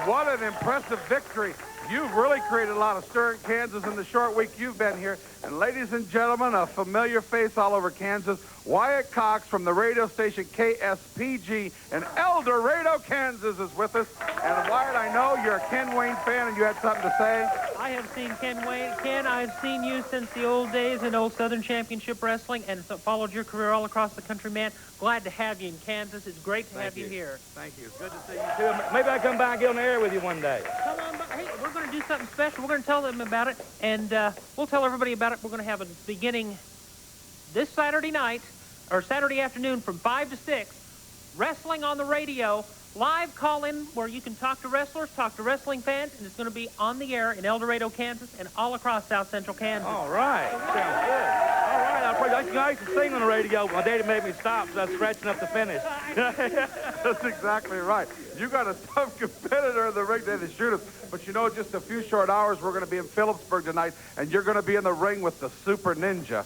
what an impressive victory. You've really created a lot of stir in Kansas in the short week you've been here. And ladies and gentlemen, a familiar face all over Kansas, Wyatt Cox from the radio station KSPG in El Dorado, Kansas is with us. And Wyatt, I know you're a Ken Wayne fan and you had something to say. I have seen Ken Wayne. Ken, I've seen you since the old days in old Southern Championship Wrestling and followed your career all across the country, man. Glad to have you in Kansas. It's great to have you here. Thank you. Good to see you, too. Maybe I come by and get on the air with you one day. Come on by. Hey, we're going to do something special. We're going to tell them about it, and we'll tell everybody about it. We're going to have a beginning this Saturday night, or Saturday afternoon from 5 to 6, wrestling on the radio, live call-in where you can talk to wrestlers, talk to wrestling fans, and it's going to be on the air in El Dorado, Kansas, and all across South Central Kansas. All right. Sounds good. All right. I used to sing on the radio. My daddy made me stop, so I was scratching up the finish. That's exactly right. You got a tough competitor in the ring today, the Shootist. But you know, just a few short hours, we're going to be in Phillipsburg tonight, and you're going to be in the ring with the Super Ninja.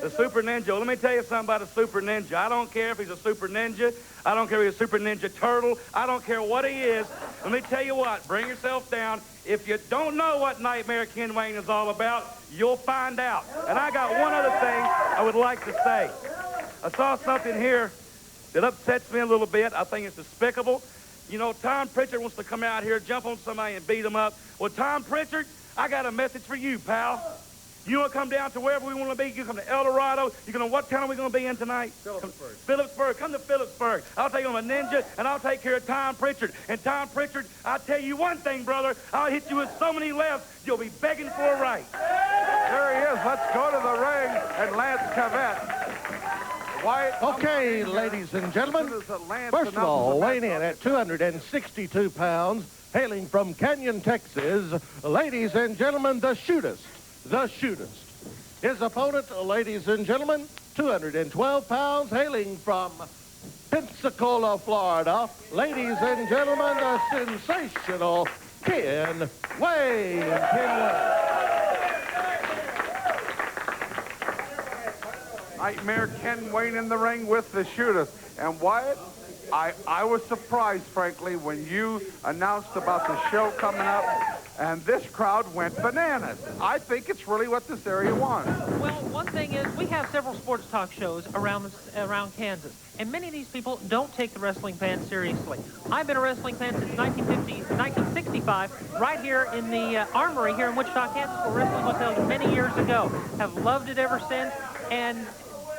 The Super Ninja. Well, let me tell you something about a Super Ninja. I don't care if he's a Super Ninja. I don't care if he's a Super Ninja Turtle. I don't care what he is. Let me tell you what. Bring yourself down. If you don't know what Nightmare Ken Wayne is all about, you'll find out. And I got one other thing I would like to say. I saw something here that upsets me a little bit. I think it's despicable. You know, Tom Pritchard wants to come out here, jump on somebody, and beat him up. Well, Tom Pritchard, I got a message for you, pal. You want to come down to wherever we want to be? You come to El Dorado. What town are we going to be in tonight? Phillipsburg. Come to Phillipsburg. I'll take you on a ninja, and I'll take care of Tom Pritchard. And Tom Pritchard, I'll tell you one thing, brother. I'll hit you with so many lefts, you'll be begging for a right. There he is. Let's go to the ring and Lance Cavett. Wyatt, okay, ladies and gentlemen. First of all, weighing in at 262 pounds, hailing from Canyon, Texas, ladies and gentlemen, the Shootist. The Shootist. His opponent, ladies and gentlemen, 212 pounds, hailing from Pensacola, Florida. Ladies and gentlemen, the sensational Ken Wayne. Ken Wayne. Nightmare Ken Wayne in the ring with the Shootist. And Wyatt, I was surprised, frankly, when you announced about the show coming up, and this crowd went bananas. I think it's really what this area wants. Well, one thing is, we have several sports talk shows around Kansas, and many of these people don't take the wrestling fan seriously. I've been a wrestling fan since 1965, right here in the Armory here in Wichita, Kansas, where wrestling was held many years ago. Have loved it ever since, and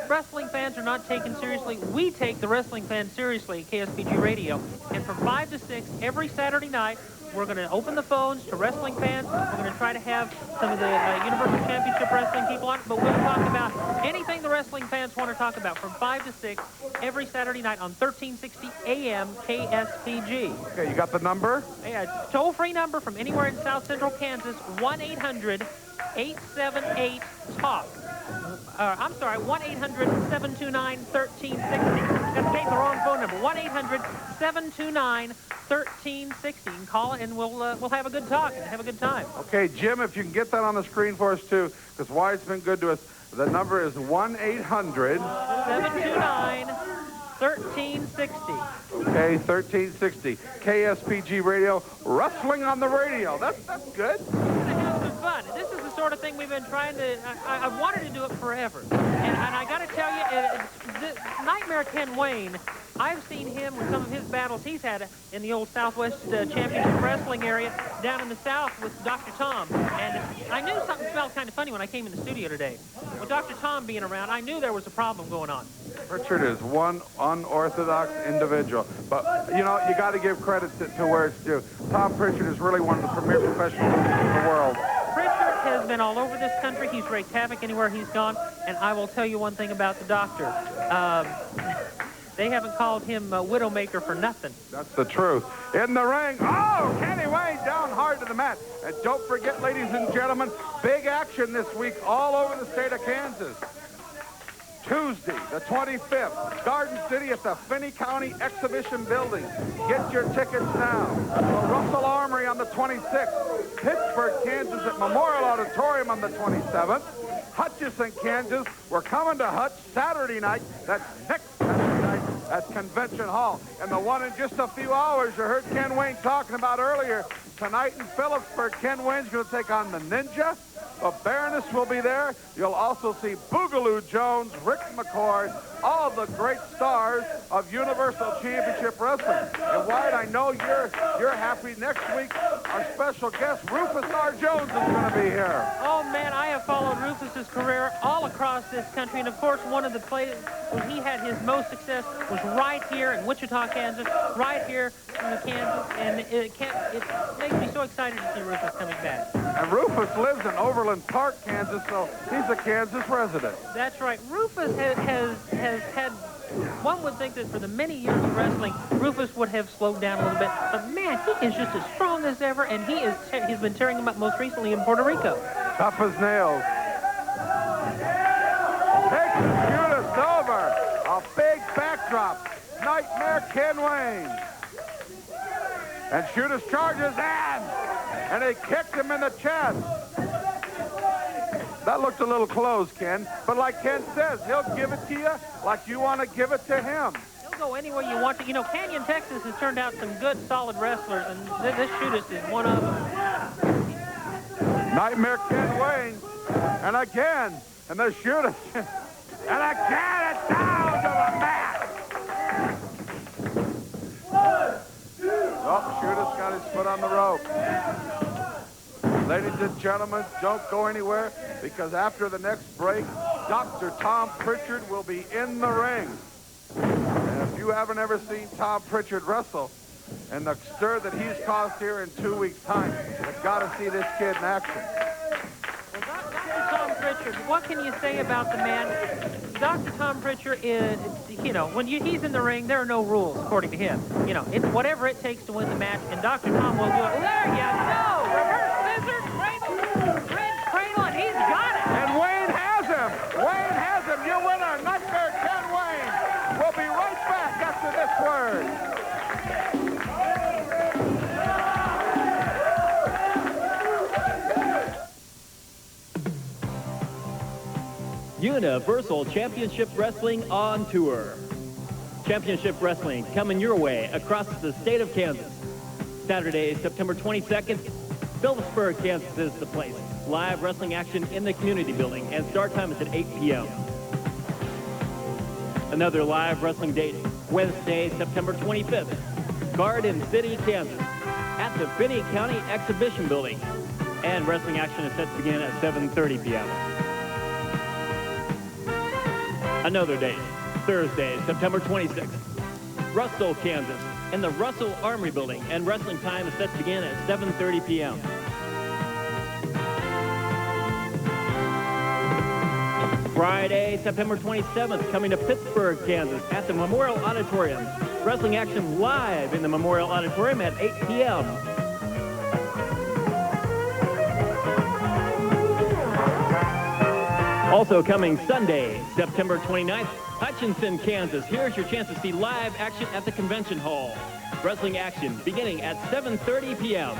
wrestling fans are not taken seriously. We take the wrestling fans seriously at KSPG Radio, and from 5 to 6 every Saturday night, we're going to open the phones to wrestling fans. We're going to try to have some of the Universal Championship Wrestling people on, but we'll talk about anything the wrestling fans want to talk about from 5 to 6 every Saturday night on 1360 AM KSPG. Okay, you got the number? Yeah, toll-free number from anywhere in South Central Kansas, 1-800-878-TALK. I'm sorry, 1-800-729-1360. Got to take the wrong phone number. 1-800-729-1360. You can call it, and we'll have a good talk and have a good time. Okay, Jim, if you can get that on the screen for us, too, because Wyatt's been good to us. The number is 1-800-729-1360. Okay, 1360. KSPG Radio, wrestling on the radio. That's good. We're going to have some fun. This is the sort of thing we've been trying to... I've wanted to do it forever. And I got to tell you, Nightmare Ken Wayne, I've seen him with some of his battles he's had in the old Southwest Championship Wrestling area down in the South with Dr. Tom. And I knew something smelled kind of funny when I came in the studio today. With Dr. Tom being around, I knew there was a problem going on. Richard is one unorthodox individual. But, you know, you got to give credit to where it's due. Tom Pritchard is really one of the premier professionals in the world. Pritchard has been all over this country. He's wreaked havoc anywhere he's gone. And I will tell you one thing about the doctor. They haven't called him Widowmaker for nothing. That's the truth. In the ring, oh, Kenny Wayne down hard to the mat. And don't forget, ladies and gentlemen, big action this week all over the state of Kansas. Tuesday, the 25th, Garden City at the Finney County Exhibition Building. Get your tickets now. The Russell Armory on the 26th. Pittsburgh, Kansas at Memorial Auditorium on the 27th. Hutchinson, Kansas. We're coming to Hutch Saturday night. That's next Saturday night. at Convention Hall. And the one in just a few hours you heard Ken Wayne talking about earlier, tonight in Phillipsburg, Ken Wayne's going to take on the Ninja. The Baroness will be there. You'll also see Boogaloo Jones, Rick McCord, all the great stars of Universal Championship Wrestling. And Wyatt, I know you're happy. Next week, our special guest, Rufus R. Jones, is going to be here. Oh, man, I have followed Rufus's career all across this country. And, of course, one of the places where he had his most success was right here in Wichita, Kansas, right here in Kansas. And it makes me so excited to see Rufus coming back. And Rufus lives in Overland Park, Kansas, so he's a Kansas resident. That's right. Rufus has had, one would think that for the many years of wrestling, Rufus would have slowed down a little bit. But, man, he is just as strong as ever, and he's been tearing him up most recently in Puerto Rico. Tough as nails. Takes the Shootist over. A big backdrop. Nightmare Ken Wayne. And Shootist charges in. And he kicked him in the chest. That looked a little close, Ken. But like Ken says, he'll give it to you like you want to give it to him. He'll go anywhere you want to. You know, Canyon, Texas has turned out some good, solid wrestlers, and this Shootist is one of them. Nightmare Ken Wayne. And again, and the Shootist. And again, it's down to the mat. Oh, Shootist got his foot on the rope. Ladies and gentlemen, don't go anywhere, because after the next break, Dr. Tom Pritchard will be in the ring. And if you haven't ever seen Tom Pritchard wrestle, and the stir that he's caused here in 2 weeks' time, you've got to see this kid in action. Well, Dr. Tom Pritchard, what can you say about the man? Dr. Tom Pritchard is, you know, when he's in the ring, there are no rules, according to him. You know, it's whatever it takes to win the match, and Dr. Tom will do it. There you go! Reverse scissors, bridge cradle, and he's got it! And Wayne has him! Wayne has him! Your winner, Nightmare Ken Wayne! We'll be right back after this word. Universal Championship Wrestling on Tour. Championship Wrestling coming your way across the state of Kansas. Saturday, September 22nd, Phillipsburg, Kansas is the place. Live wrestling action in the community building, and start time is at 8 p.m. Another live wrestling date, Wednesday, September 25th, Garden City, Kansas, at the Finney County Exhibition Building. And wrestling action is set to begin at 7:30 p.m. Another date, Thursday, September 26th, Russell, Kansas, in the Russell Armory Building, and wrestling time is set to begin at 7:30 p.m. Friday, September 27th, coming to Pittsburgh, Kansas, at the Memorial Auditorium. Wrestling action live in the Memorial Auditorium at 8 p.m. Also coming Sunday, September 29th, Hutchinson, Kansas. Here's your chance to see live action at the Convention Hall. Wrestling action beginning at 7:30 p.m.